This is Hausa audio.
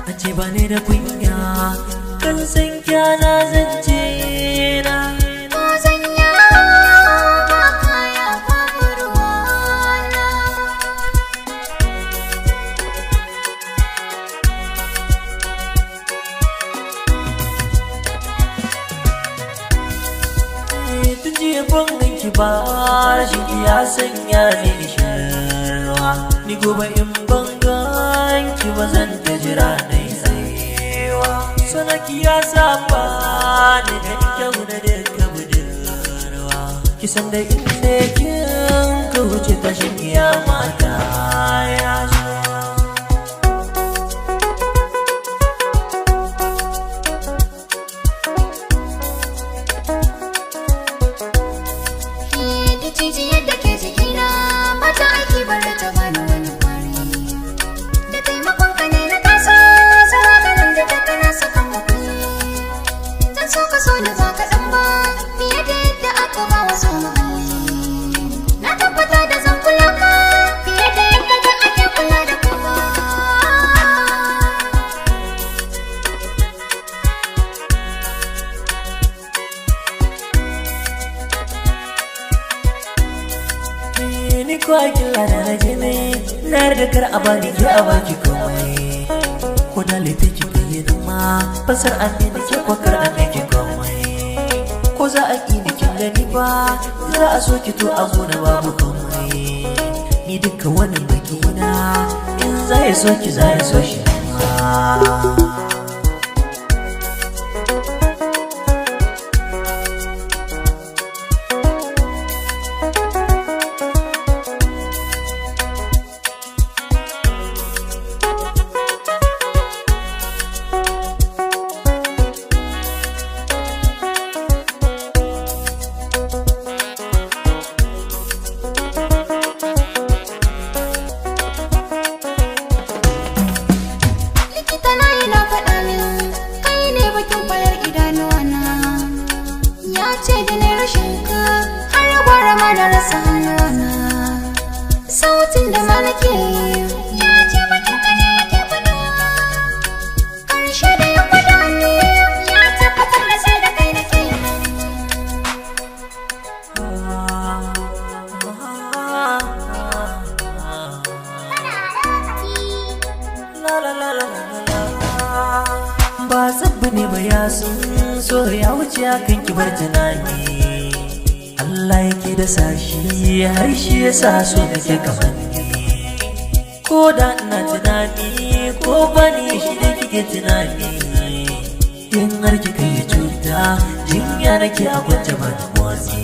Ace bani da kunya kan san kyana zance na ko zanya ba kaya babu ruwana. tun jiya ban ganki ba rashin ya sanya ni nisharwa ni gobe in ban ganki ba zan ta jira na yi tsayewa sanaki ya saba ni da kyau da duka budurwa kisan da inda kin ka wuce tashin kiyama ta ya zo. Jijiyar da ke jikina ba ta aiki bare ta bani wani kwari. Da taimakon ka ne na taso zuwa garin da ta kana sakan makulli. Zan so ka so ni ba kaɗan ba fiye da yadda aka ba wa so mahalli. Na tabbata da zan kula ka fiye da yadda da ake kula da kowa. Ni ko kila da na jini na yarda kar a bani ke a baki komai ko da laifi ki bayyana ma fasar an ne ke kwakar an ne ke komai ko za a ki ni kin gani ba za a so ki to a gona babu komai ni duka wani baki na in za ya so ki za ya so shi ma. Ce da ne rashin ka har gwara ma da rasa hannuwana. Sautin da malake ya ce bakin ka ne yake faduwa. Karshe da ya fada ne ya tabbatar da sai da kai nake ba sabbi ne ba ya sun so ya wuce akan kibar tunani Allah yake da sashi har shi ya sa so nake kamar ni ko da ina tunani ko bani shi da kike tunani in har kika yi cuta jinya nake a kwance ban motsi